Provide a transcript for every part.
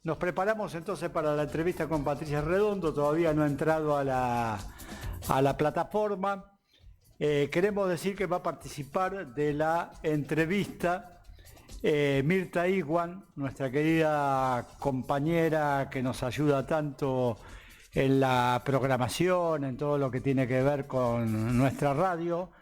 Nos preparamos entonces para la entrevista con Patricia Redondo, todavía no ha entrado a la plataforma. Queremos decir que va a participar de la entrevista Mirta Iguan, nuestra querida compañera que nos ayuda tanto en la programación, en todo lo que tiene que ver con nuestra radio.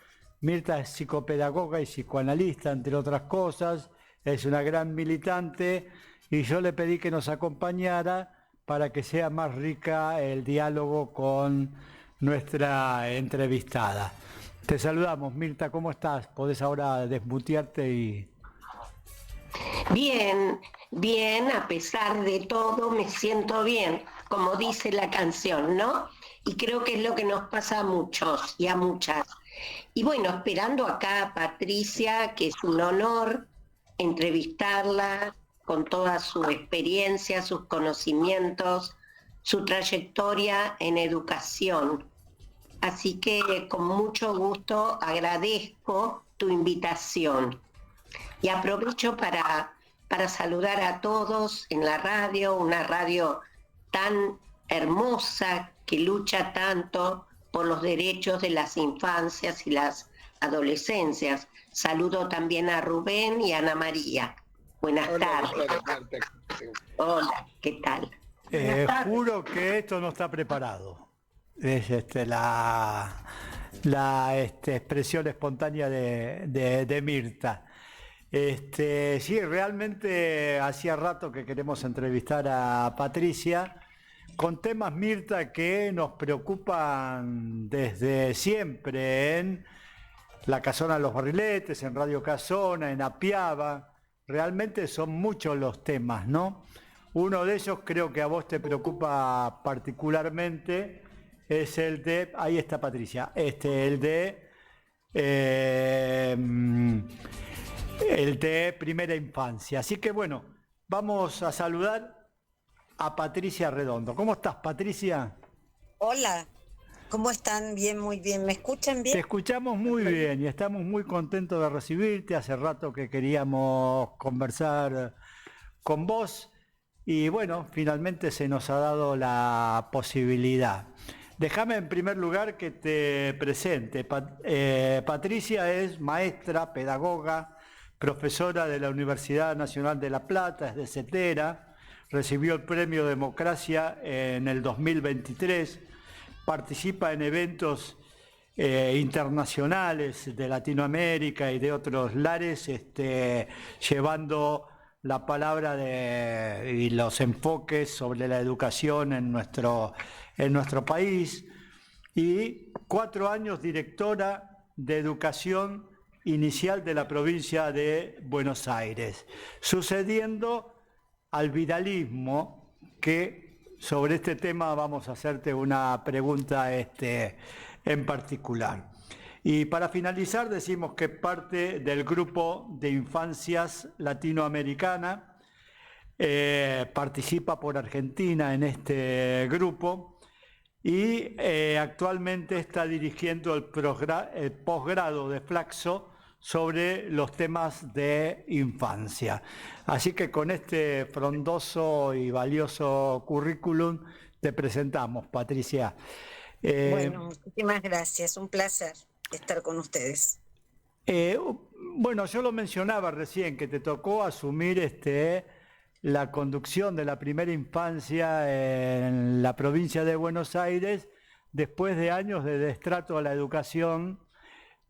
Mirta es psicopedagoga y psicoanalista, entre otras cosas, es una gran militante y yo le pedí que nos acompañara para que sea más rica el diálogo con nuestra entrevistada. Te saludamos, Mirta, ¿cómo estás? Podés ahora desmutearte y... Bien, bien, a pesar de todo me siento bien, como dice la canción, ¿no? Y creo que es lo que nos pasa a muchos y a muchas. Y bueno, esperando acá a Patricia, que es un honor entrevistarla con toda su experiencia, sus conocimientos, su trayectoria en educación. Así que con mucho gusto agradezco tu invitación. Y aprovecho para saludar a todos en la radio, una radio tan hermosa que lucha tanto por los derechos de las infancias y las adolescencias. Saludo también a Rubén y a Ana María. Buenas tardes. Hola, ¿qué tal? Juro que esto no está preparado. Es la expresión espontánea de Mirta. Sí, realmente hacía rato que queremos entrevistar a Patricia con temas, Mirta, que nos preocupan desde siempre en La Casona de los Barriletes, en Radio Casona, en Apiaba. Realmente son muchos los temas, ¿no? Uno de ellos creo que a vos te preocupa particularmente, es el de, ahí está Patricia, el de primera infancia. Así que bueno, vamos a saludar a Patricia Redondo. ¿Cómo estás, Patricia? Hola, ¿cómo están? Bien, muy bien. ¿Me escuchan bien? Te escuchamos muy bien y estamos muy contentos de recibirte. Hace rato que queríamos conversar con vos y bueno, finalmente se nos ha dado la posibilidad. Déjame en primer lugar que te presente. Patricia es maestra, pedagoga, profesora de la Universidad Nacional de La Plata, es de Cetera, recibió el Premio Democracia en el 2023, participa en eventos internacionales de Latinoamérica y de otros lares, llevando la palabra y los enfoques sobre la educación en nuestro país, y 4 años directora de educación inicial de la provincia de Buenos Aires, sucediendo al vidalismo, que sobre este tema vamos a hacerte una pregunta en particular. Y para finalizar decimos que parte del grupo de infancias latinoamericana, participa por Argentina en este grupo y actualmente está dirigiendo el posgrado de Flaxo sobre los temas de infancia. Así que con este frondoso y valioso currículum te presentamos, Patricia. Bueno, muchísimas gracias, un placer estar con ustedes. Bueno, yo lo mencionaba recién, que te tocó asumir la conducción de la primera infancia en la provincia de Buenos Aires, después de años de destrato a la educación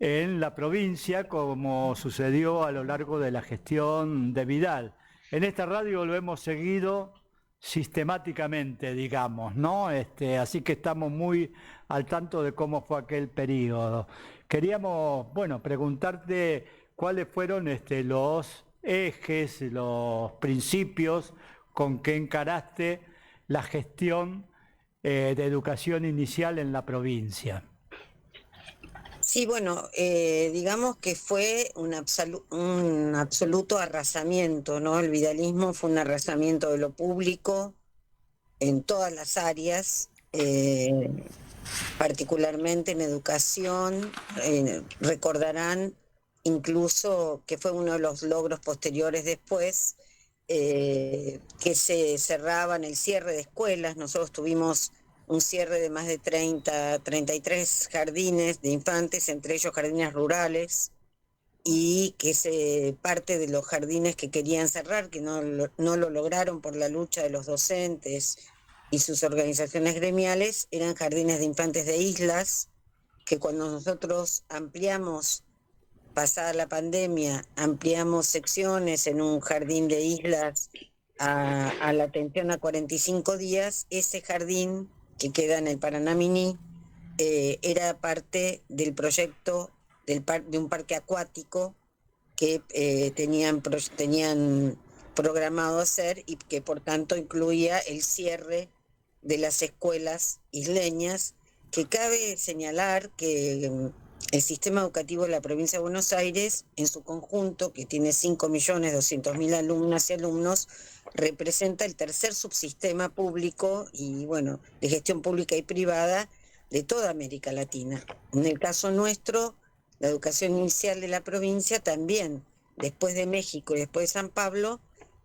en la provincia, como sucedió a lo largo de la gestión de Vidal. En esta radio lo hemos seguido sistemáticamente, digamos, ¿no? Así que estamos muy al tanto de cómo fue aquel periodo. Queríamos, bueno, preguntarte cuáles fueron los ejes, los principios con que encaraste la gestión de educación inicial en la provincia. Sí, bueno, digamos que fue un absoluto arrasamiento, ¿no? El vidalismo fue un arrasamiento de lo público en todas las áreas, particularmente en educación. Recordarán incluso que fue uno de los logros posteriores después, que se cerraban, el cierre de escuelas. Nosotros tuvimos un cierre de más de 33 jardines de infantes, entre ellos jardines rurales, y que parte de los jardines que querían cerrar, que no lo lograron por la lucha de los docentes y sus organizaciones gremiales, eran jardines de infantes de islas, que cuando nosotros ampliamos, pasada la pandemia, ampliamos secciones en un jardín de islas a la atención a 45 días, ese jardín que queda en el Paraná Mini era parte del proyecto de un parque acuático que tenían programado hacer, y que por tanto incluía el cierre de las escuelas isleñas, que cabe señalar que el sistema educativo de la provincia de Buenos Aires, en su conjunto, que tiene 5.200.000 alumnas y alumnos, representa el tercer subsistema público y, bueno, de gestión pública y privada de toda América Latina. En el caso nuestro, la educación inicial de la provincia también, después de México y después de San Pablo,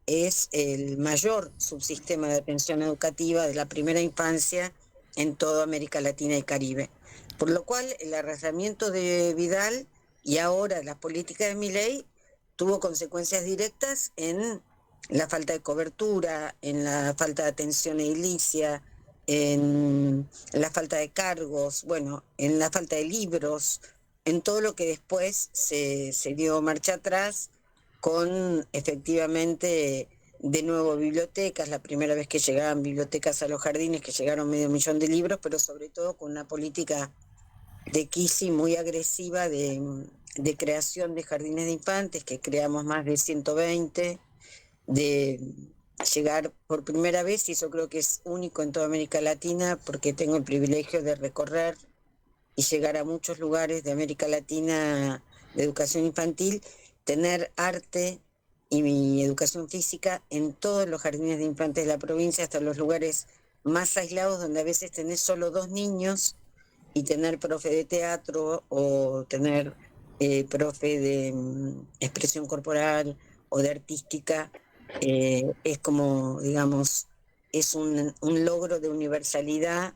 es el mayor subsistema de atención educativa de la primera infancia en toda América Latina y Caribe. Por lo cual, el arrasamiento de Vidal y ahora las políticas de Milei tuvo consecuencias directas en la falta de cobertura, en la falta de atención edilicia, en la falta de cargos, bueno, en la falta de libros, en todo lo que después se dio marcha atrás con, efectivamente, de nuevo bibliotecas, la primera vez que llegaban bibliotecas a los jardines, que llegaron 500.000 de libros, pero sobre todo con una política de Kicillof muy agresiva de creación de jardines de infantes, que creamos más de 120, de llegar por primera vez, y eso creo que es único en toda América Latina, porque tengo el privilegio de recorrer y llegar a muchos lugares de América Latina de educación infantil, tener arte y educación física en todos los jardines de infantes de la provincia, hasta los lugares más aislados, donde a veces tenés solo 2 niños, y tener profe de teatro o tener profe de expresión corporal o de artística, es como, digamos, es un logro de universalidad.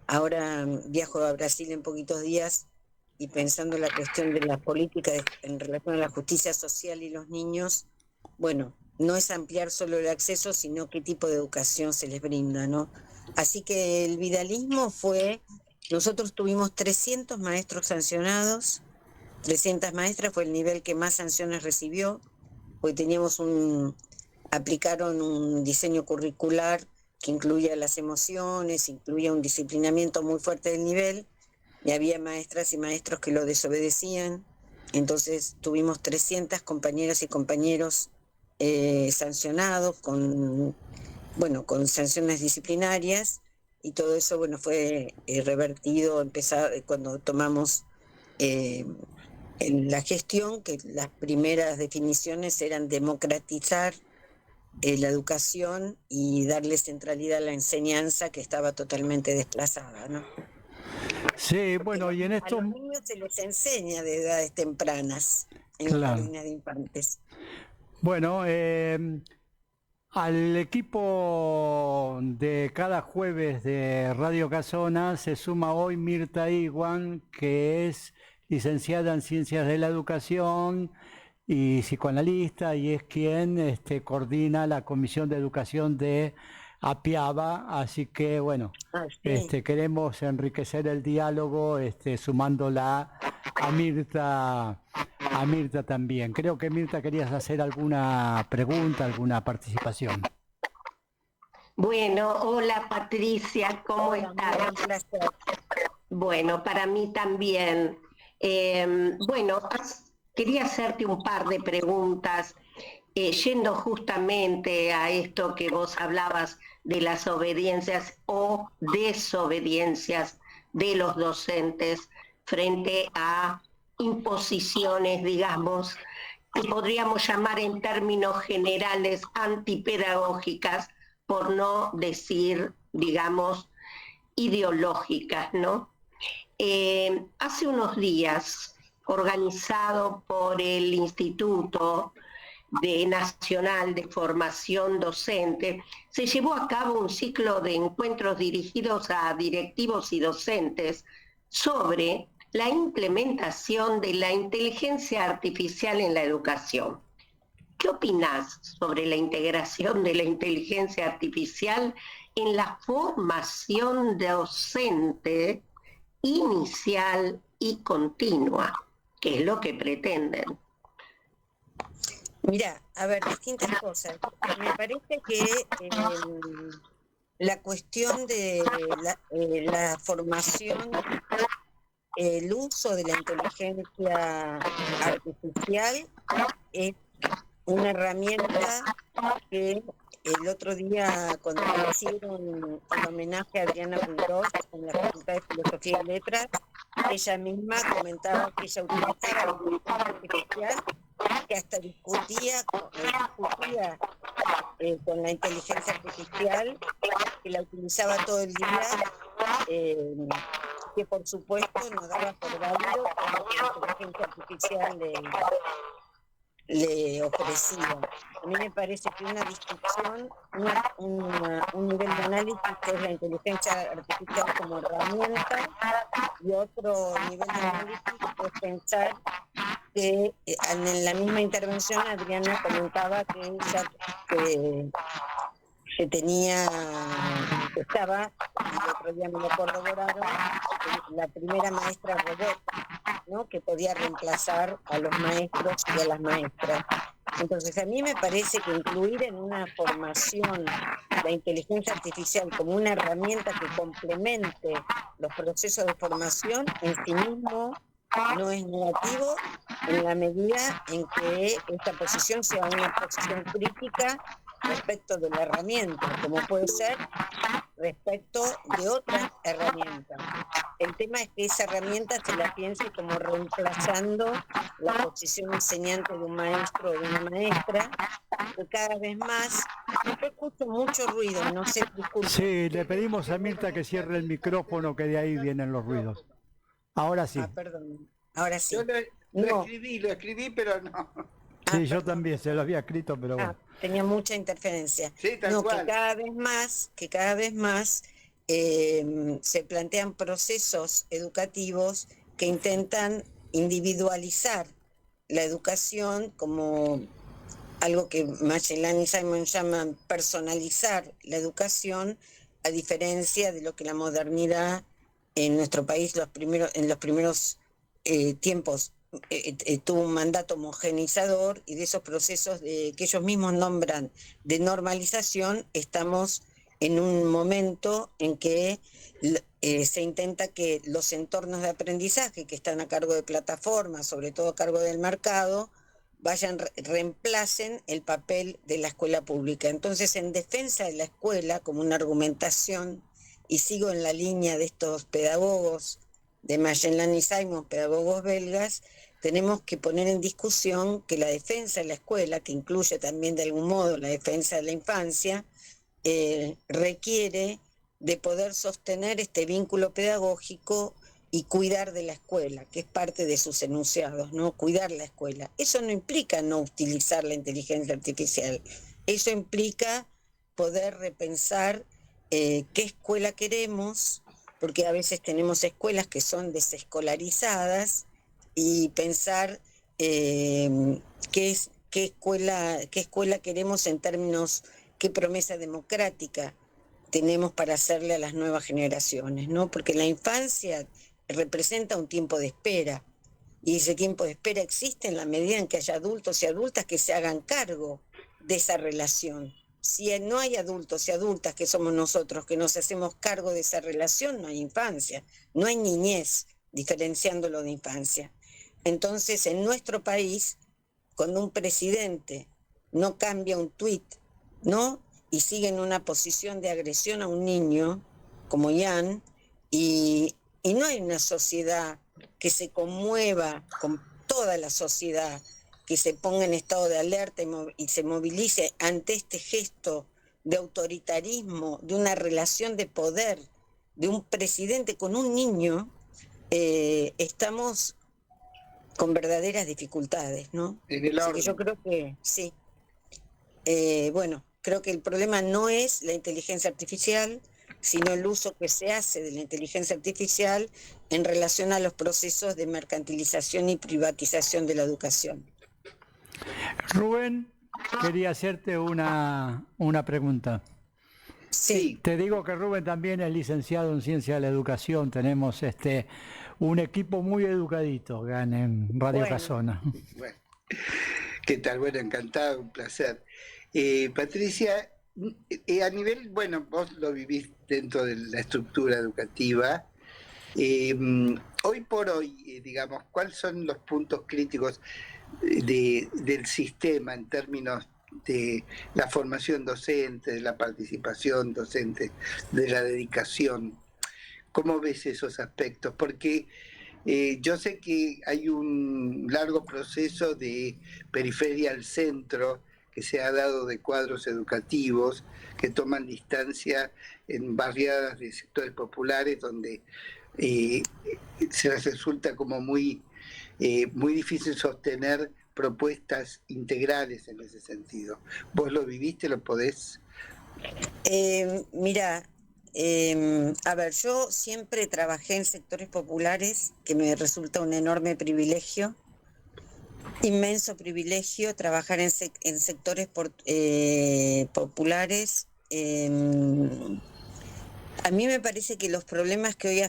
Ahora viajo a Brasil en poquitos días, y pensando en la cuestión de la política en relación a la justicia social y los niños, bueno, no es ampliar solo el acceso, sino qué tipo de educación se les brinda, ¿no? Así que el vidalismo nosotros tuvimos 300 maestros sancionados, 300 maestras, fue el nivel que más sanciones recibió, porque aplicaron un diseño curricular que incluía las emociones, incluía un disciplinamiento muy fuerte del nivel, y había maestras y maestros que lo desobedecían. Entonces tuvimos 300 compañeras y compañeros sancionados con sanciones disciplinarias, y todo eso, bueno, fue revertido cuando tomamos en la gestión, que las primeras definiciones eran democratizar la educación y darle centralidad a la enseñanza, que estaba totalmente desplazada, ¿no? Sí, bueno, y en esto... A los niños se les enseña de edades tempranas en los jardines de infantes. Bueno, al equipo de cada jueves de Radio Casona se suma hoy Mirta Iguan, que es licenciada en Ciencias de la Educación y psicoanalista, y es quien coordina la Comisión de Educación de Apiaba. Así que, bueno, queremos enriquecer el diálogo sumándola a Mirta también. Creo que, Mirta, querías hacer alguna pregunta, alguna participación. Bueno, hola Patricia, ¿cómo estás? Bueno, para mí también. Quería hacerte un par de preguntas, yendo justamente a esto que vos hablabas de las obediencias o desobediencias de los docentes frente a imposiciones, digamos, que podríamos llamar en términos generales antipedagógicas, por no decir, digamos, ideológicas, ¿no? Hace unos días, organizado por el instituto, Nacional de Formación Docente, se llevó a cabo un ciclo de encuentros dirigidos a directivos y docentes sobre la implementación de la inteligencia artificial en la educación. ¿Qué opinás sobre la integración de la inteligencia artificial en la formación docente inicial y continua, que es lo que pretenden? Mira, a ver, distintas cosas. Me parece que la cuestión de la formación, el uso de la inteligencia artificial es una herramienta que el otro día, cuando le hicieron el homenaje a Adriana Puigdós en la Facultad de Filosofía y Letras, ella misma comentaba que ella utilizaba la inteligencia artificial, que hasta discutía con la inteligencia artificial, que la utilizaba todo el día, que por supuesto no daba por válido lo que la inteligencia artificial le ofrecía. A mí me parece que una discusión, un nivel de análisis es la inteligencia artificial como herramienta, y otro nivel de análisis es pensar que en la misma intervención Adriana comentaba que ella estaba, y el otro día me lo corroboraron, la primera maestra robot, ¿no?, que podía reemplazar a los maestros y a las maestras. Entonces, a mí me parece que incluir en una formación la inteligencia artificial como una herramienta que complemente los procesos de formación en sí mismo no es negativo, en la medida en que esta posición sea una posición crítica respecto de la herramienta, como puede ser respecto de otras herramientas. El tema es que esa herramienta se la piense como reemplazando la posición enseñante de un maestro o de una maestra, que cada vez más, yo escucho mucho ruido, no sé, disculpe. Sí, le pedimos a Mirta que cierre el micrófono, que de ahí vienen los ruidos. Ahora sí. Ah, perdón, ahora sí. Yo lo escribí, pero no. Sí, yo también se lo había escrito, pero bueno. Tenía mucha interferencia. Sí, tal cual. Que cada vez más se plantean procesos educativos que intentan individualizar la educación como algo que Magellan y Simon llaman personalizar la educación, a diferencia de lo que la modernidad en nuestro país en los primeros tiempos tuvo un mandato homogeneizador, y de esos procesos que ellos mismos nombran de normalización, estamos en un momento en que se intenta que los entornos de aprendizaje que están a cargo de plataformas, sobre todo a cargo del mercado, reemplacen el papel de la escuela pública. Entonces, en defensa de la escuela, como una argumentación, y sigo en la línea de estos pedagogos de Magellan y Simon, pedagogos belgas, tenemos que poner en discusión que la defensa de la escuela, que incluye también de algún modo la defensa de la infancia, requiere de poder sostener este vínculo pedagógico y cuidar de la escuela, que es parte de sus enunciados, ¿no? Cuidar la escuela. Eso no implica no utilizar la inteligencia artificial, eso implica poder repensar qué escuela queremos, porque a veces tenemos escuelas que son desescolarizadas, y pensar qué escuela queremos en términos, qué promesa democrática tenemos para hacerle a las nuevas generaciones, ¿no? Porque la infancia representa un tiempo de espera, y ese tiempo de espera existe en la medida en que haya adultos y adultas que se hagan cargo de esa relación. Si no hay adultos y adultas, que somos nosotros, que nos hacemos cargo de esa relación, no hay infancia, no hay niñez, diferenciándolo de infancia. Entonces, en nuestro país, cuando un presidente no cambia un tuit, ¿no?, y sigue en una posición de agresión a un niño, como Ian, y no hay una sociedad que se conmueva con toda la sociedad, que se ponga en estado de alerta y se movilice ante este gesto de autoritarismo, de una relación de poder de un presidente con un niño, estamos con verdaderas dificultades, ¿no? Así que yo creo que sí, bueno, creo que el problema no es la inteligencia artificial, sino el uso que se hace de la inteligencia artificial en relación a los procesos de mercantilización y privatización de la educación. Rubén, quería hacerte una pregunta. Sí. Te digo que Rubén también es licenciado en Ciencia de la Educación. Tenemos un equipo muy educadito acá en Radio Bueno. Casona. Bueno, ¿qué tal? Bueno, encantado, un placer. Patricia, a nivel, bueno, vos lo vivís dentro de la estructura educativa. Hoy por hoy, digamos, ¿cuáles son los puntos críticos del sistema en términos de la formación docente, de la participación docente, de la dedicación? ¿Cómo ves esos aspectos? Porque yo sé que hay un largo proceso de periferia al centro que se ha dado de cuadros educativos que toman distancia en barriadas de sectores populares donde se les resulta como muy difícil sostener propuestas integrales en ese sentido. ¿Vos lo viviste, lo podés? Mira, a ver, yo siempre trabajé en sectores populares, que me resulta un enorme privilegio, inmenso privilegio trabajar en sectores populares. A mí me parece que los problemas que hoy,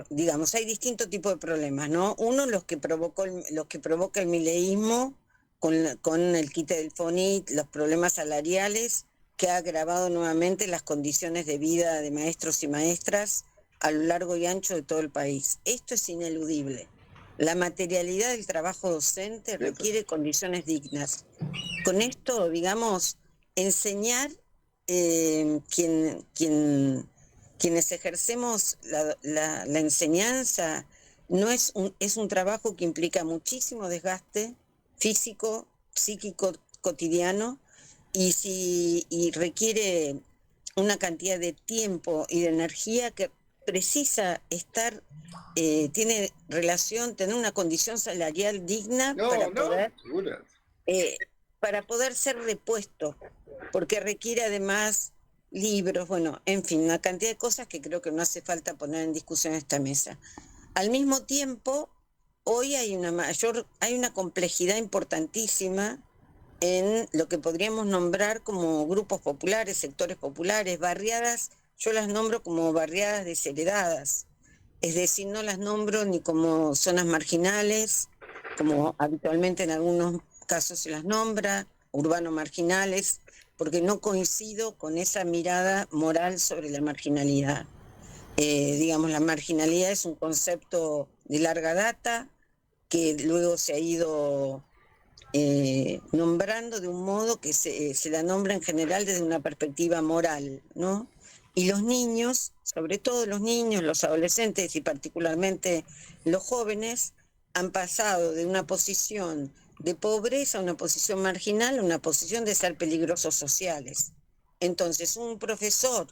digamos, hay distintos tipos de problemas, ¿no? Uno, los que provoca el mileísmo con el quite del FONIT, los problemas salariales, que ha agravado nuevamente las condiciones de vida de maestros y maestras a lo largo y ancho de todo el país. Esto es ineludible. La materialidad del trabajo docente requiere condiciones dignas. Con esto, digamos, enseñar, quienes ejercemos la enseñanza, es un trabajo que implica muchísimo desgaste físico, psíquico, cotidiano, y requiere una cantidad de tiempo y de energía que precisa estar, tiene relación, tener una condición salarial digna para poder ser repuesto, porque requiere además libros, bueno, en fin, una cantidad de cosas que creo que no hace falta poner en discusión en esta mesa. Al mismo tiempo, hoy hay una complejidad importantísima en lo que podríamos nombrar como grupos populares, sectores populares, barriadas. Yo las nombro como barriadas desheredadas, es decir, no las nombro ni como zonas marginales, como habitualmente en algunos casos se las nombra, urbanos marginales, porque no coincido con esa mirada moral sobre la marginalidad. Digamos, la marginalidad es un concepto de larga data que luego se ha ido nombrando de un modo que se la nombra en general desde una perspectiva moral, ¿no? Y los niños, sobre todo los niños, los adolescentes y particularmente los jóvenes, han pasado de una posición de pobreza a una posición marginal, a una posición de ser peligrosos sociales. Entonces, un profesor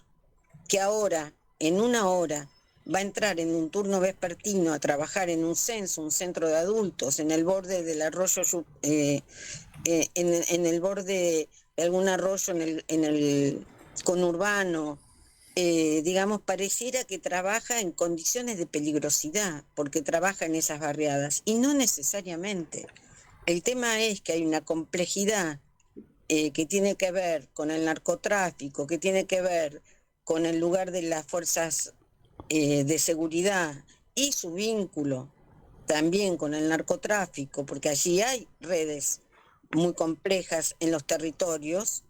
que ahora, en una hora, va a entrar en un turno vespertino a trabajar en un censo, un centro de adultos, en el borde del arroyo, en el borde de algún arroyo en el conurbano, digamos, pareciera que trabaja en condiciones de peligrosidad, porque trabaja en esas barriadas, y no necesariamente. El tema es que hay una complejidad que tiene que ver con el narcotráfico, que tiene que ver con el lugar de las fuerzas de seguridad y su vínculo también con el narcotráfico, porque allí hay redes muy complejas en los territorios,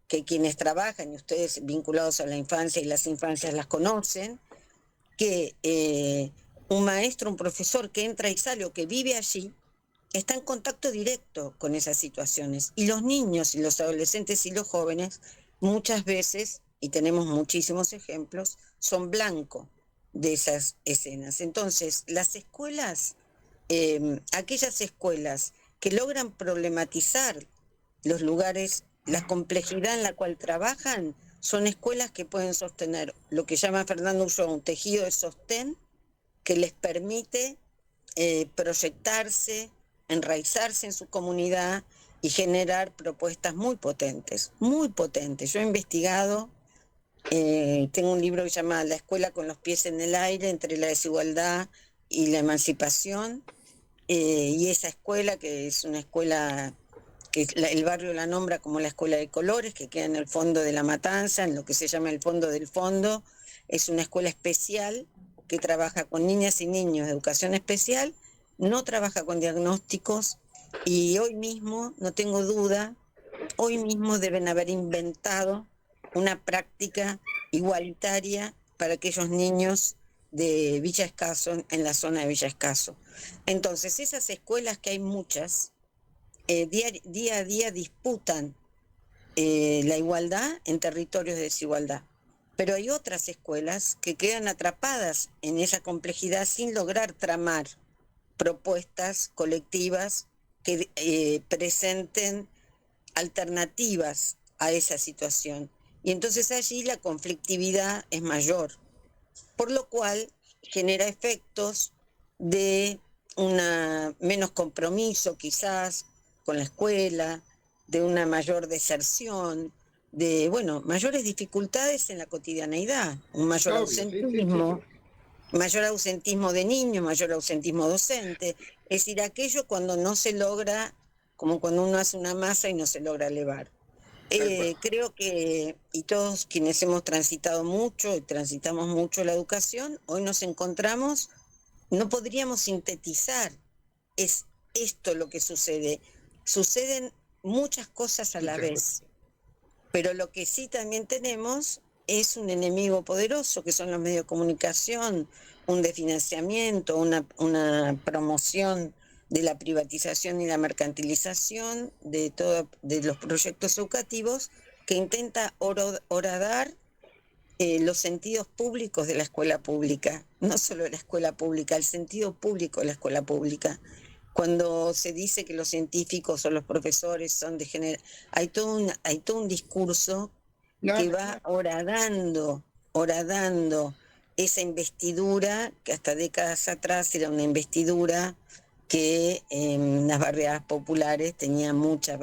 que quienes trabajan, y ustedes vinculados a la infancia y las infancias las conocen, que un maestro, un profesor que entra y sale o que vive allí, está en contacto directo con esas situaciones. Y los niños y los adolescentes y los jóvenes muchas veces, y tenemos muchísimos ejemplos, son blanco de esas escenas. Entonces, las escuelas, aquellas escuelas que logran problematizar los lugares, la complejidad en la cual trabajan, son escuelas que pueden sostener lo que llama Fernando Ulloa un tejido de sostén que les permite proyectarse, enraizarse en su comunidad y generar propuestas muy potentes, muy potentes. Yo he investigado, tengo un libro que se llama La escuela con los pies en el aire, entre la desigualdad y la emancipación, y esa escuela, que es una escuela que el barrio la nombra como la Escuela de Colores, que queda en el fondo de La Matanza, en lo que se llama el fondo del fondo, es una escuela especial que trabaja con niñas y niños de educación especial, no trabaja con diagnósticos, y hoy mismo, no tengo duda, hoy mismo deben haber inventado una práctica igualitaria para aquellos niños de Villa Escaso, en la zona de Villa Escaso. Entonces, esas escuelas, que hay muchas, día a día disputan la igualdad en territorios de desigualdad. Pero hay otras escuelas que quedan atrapadas en esa complejidad sin lograr tramar propuestas colectivas que presenten alternativas a esa situación. Y entonces allí la conflictividad es mayor, por lo cual genera efectos de menos compromiso quizás con la escuela, de una mayor deserción, de mayores dificultades en la cotidianeidad, un mayor ausentismo, mayor ausentismo de niños, mayor ausentismo docente, es decir, aquello cuando no se logra, como cuando uno hace una masa y no se logra elevar. Creo que, y todos quienes hemos transitado mucho y transitamos mucho la educación, hoy nos encontramos, no podríamos sintetizar, es esto lo que sucede. Suceden muchas cosas a la vez, pero lo que sí también tenemos es un enemigo poderoso, que son los medios de comunicación, un desfinanciamiento, una promoción de la privatización y la mercantilización de los proyectos educativos, que intenta horadar los sentidos públicos de la escuela pública, no solo de la escuela pública, el sentido público de la escuela pública. Cuando se dice que los científicos o los profesores son de género, hay todo un discurso que va horadando esa investidura, que hasta décadas atrás era una investidura que en las barriadas populares tenía mucha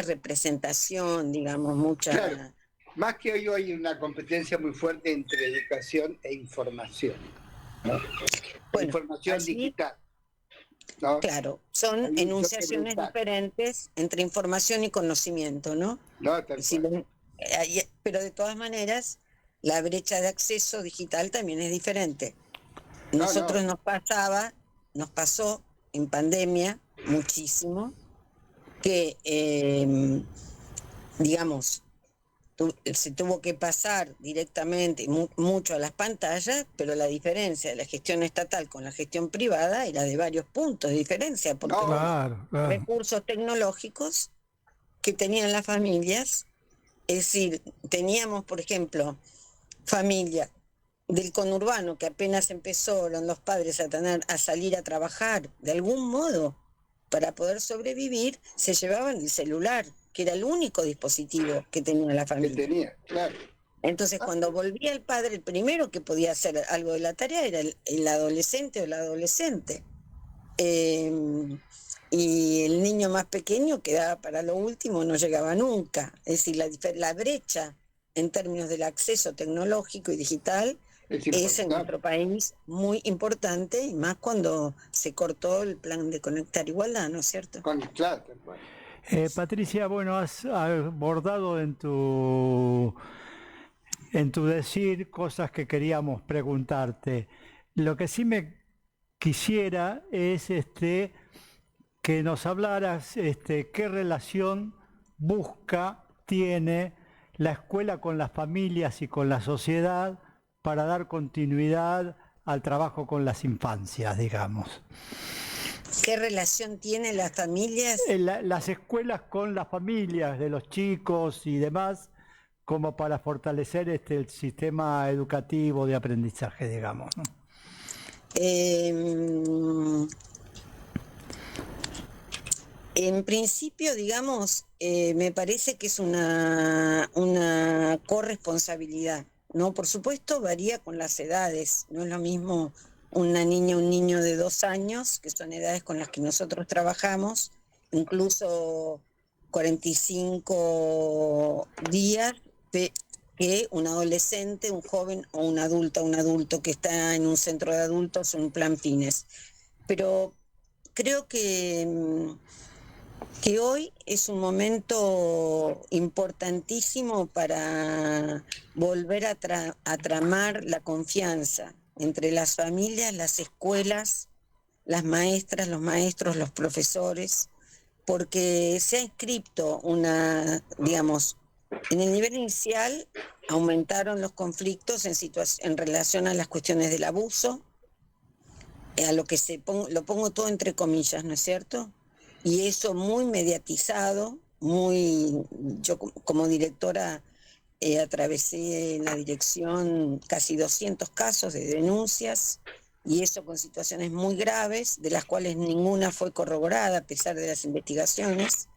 representación, digamos, mucha... Claro. Más que hoy hay una competencia muy fuerte entre educación e información, ¿no? Información digital, ¿no? Claro, son enunciaciones diferentes entre información y conocimiento, ¿no? No, tal cual. Pero de todas maneras, la brecha de acceso digital también es diferente. Nosotros nos pasó en pandemia muchísimo, que, digamos, se tuvo que pasar directamente mucho a las pantallas, pero la diferencia de la gestión estatal con la gestión privada era de varios puntos de diferencia, porque los recursos tecnológicos que tenían las familias, es decir, teníamos, por ejemplo, familia del conurbano que apenas empezaron los padres a salir a trabajar de algún modo para poder sobrevivir, se llevaban el celular, que era el único dispositivo que tenía la familia. Que tenía, claro. Entonces, cuando volvía el padre, el primero que podía hacer algo de la tarea era el adolescente o la adolescente. Y el niño más pequeño quedaba para lo último, no llegaba nunca. Es decir, la brecha en términos del acceso tecnológico y digital es en nuestro país muy importante, y más cuando se cortó el plan de Conectar Igualdad, ¿no es cierto? Claro. Patricia, bueno, has abordado en tu decir cosas que queríamos preguntarte. Lo que sí me quisiera es que nos hablaras qué relación tiene la escuela con las familias y con la sociedad para dar continuidad al trabajo con las infancias, digamos. ¿Qué relación tienen las familias? Las escuelas con las familias de los chicos y demás, como para fortalecer el sistema educativo de aprendizaje, digamos, ¿no? En principio, digamos, me parece que es una corresponsabilidad, ¿no? Por supuesto, varía con las edades. No es lo mismo una niña o un niño de 2 años, que son edades con las que nosotros trabajamos, incluso 45 días que un adolescente, un joven o un adulto que está en un centro de adultos o en plan fines. Pero creo que hoy es un momento importantísimo para volver a tramar la confianza entre las familias, las escuelas, las maestras, los maestros, los profesores, porque se ha inscrito en el nivel inicial aumentaron los conflictos en relación a las cuestiones del abuso, a lo que lo pongo todo entre comillas, ¿no es cierto? Y eso muy mediatizado, yo como directora atravesé en la dirección casi 200 casos de denuncias, y eso con situaciones muy graves, de las cuales ninguna fue corroborada a pesar de las investigaciones.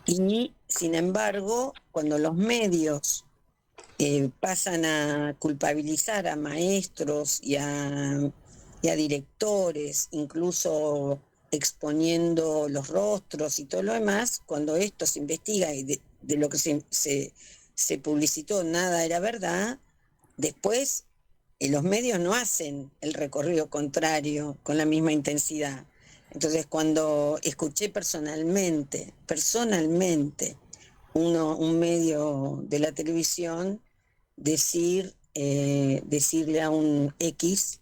Y sin embargo, cuando los medios pasan a culpabilizar a maestros y a directores, incluso exponiendo los rostros y todo lo demás, cuando esto se investiga y de lo que se publicitó nada era verdad, después los medios no hacen el recorrido contrario con la misma intensidad. Entonces, cuando escuché personalmente un medio de la televisión decirle a un X,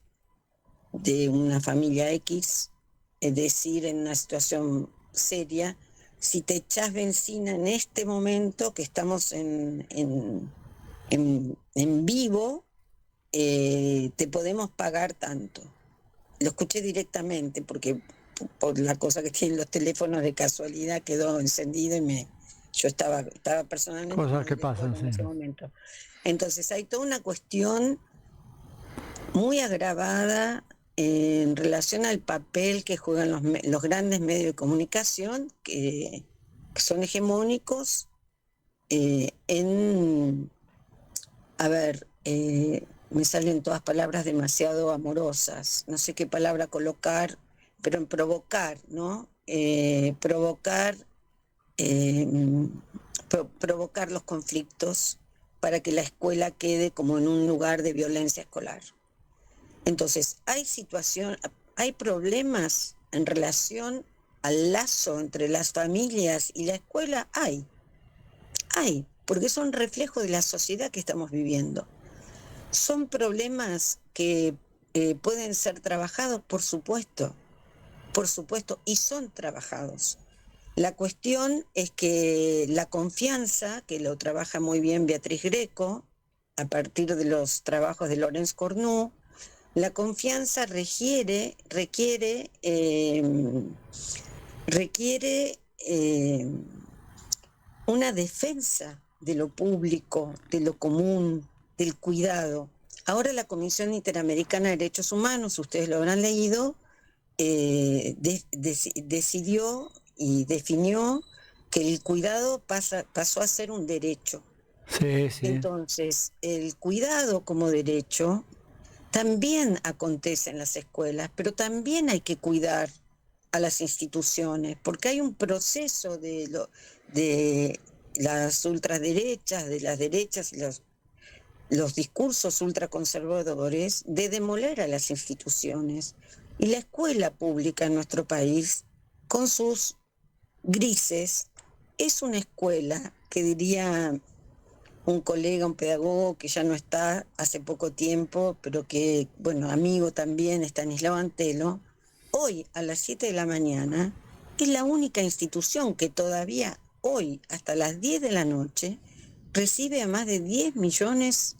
de una familia X, decir en una situación seria, si te echás benzina en este momento que estamos en vivo, te podemos pagar tanto. Lo escuché directamente porque por la cosa que tienen los teléfonos, de casualidad quedó encendido y yo estaba personalmente Cosas que pasan, en ese sí. momento. Entonces hay toda una cuestión muy agravada en relación al papel que juegan los grandes medios de comunicación, que son hegemónicos me salen todas palabras demasiado amorosas, no sé qué palabra colocar, pero en provocar, ¿no? Provocar los conflictos para que la escuela quede como en un lugar de violencia escolar. Entonces, hay problemas en relación al lazo entre las familias y la escuela, porque son reflejo de la sociedad que estamos viviendo. Son problemas que pueden ser trabajados, por supuesto, y son trabajados. La cuestión es que la confianza, que lo trabaja muy bien Beatriz Greco, a partir de los trabajos de Lorenz Cornu, la confianza requiere una defensa de lo público, de lo común, del cuidado. Ahora la Comisión Interamericana de Derechos Humanos, ustedes lo habrán leído, decidió y definió que el cuidado pasó a ser un derecho. Sí, sí. Entonces, el cuidado como derecho también acontece en las escuelas, pero también hay que cuidar a las instituciones, porque hay un proceso de las ultraderechas, de las derechas y los discursos ultraconservadores de demoler a las instituciones. Y la escuela pública en nuestro país, con sus grises, es una escuela que, diría un colega, un pedagogo que ya no está hace poco tiempo, pero que, bueno, amigo también, Estanislao Antelo, hoy a las 7 de la mañana es la única institución que todavía hoy, hasta las 10 de la noche, recibe a más de 10 millones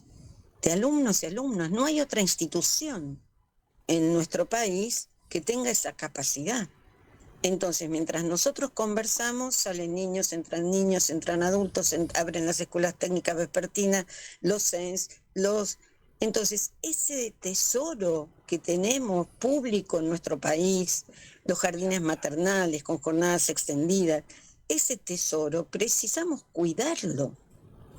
de alumnos y alumnas. No hay otra institución en nuestro país que tenga esa capacidad. Entonces, mientras nosotros conversamos, salen niños, entran adultos, abren las escuelas técnicas vespertinas, los CENS, Entonces, ese tesoro que tenemos público en nuestro país, los jardines maternales con jornadas extendidas, ese tesoro precisamos cuidarlo.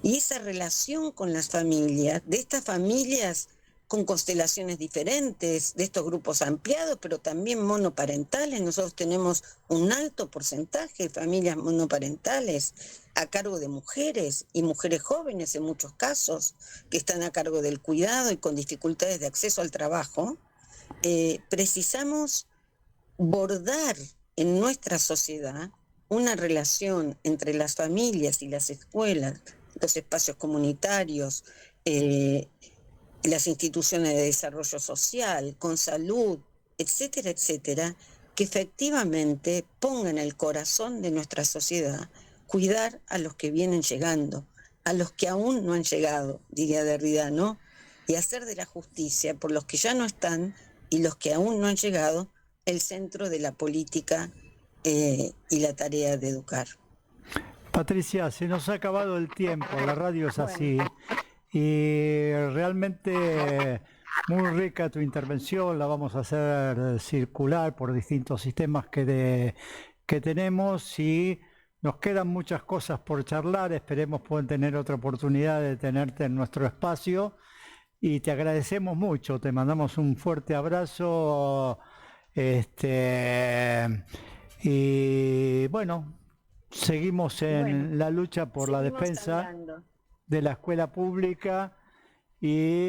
Y esa relación con las familias, de estas familias con constelaciones diferentes de estos grupos ampliados, pero también monoparentales. Nosotros tenemos un alto porcentaje de familias monoparentales a cargo de mujeres y mujeres jóvenes en muchos casos, que están a cargo del cuidado y con dificultades de acceso al trabajo. Precisamos bordar en nuestra sociedad una relación entre las familias y las escuelas, los espacios comunitarios, las instituciones de desarrollo social, con salud, etcétera, etcétera, que efectivamente pongan el corazón de nuestra sociedad cuidar a los que vienen llegando, a los que aún no han llegado, diría Derrida, ¿no? Y hacer de la justicia por los que ya no están y los que aún no han llegado el centro de la política y la tarea de educar. Patricia, se nos ha acabado el tiempo, la radio es así. Y realmente muy rica tu intervención, la vamos a hacer circular por distintos sistemas que tenemos y nos quedan muchas cosas por charlar, esperemos puedan tener otra oportunidad de tenerte en nuestro espacio y te agradecemos mucho, te mandamos un fuerte abrazo y bueno, seguimos en la lucha por la defensa de la escuela pública y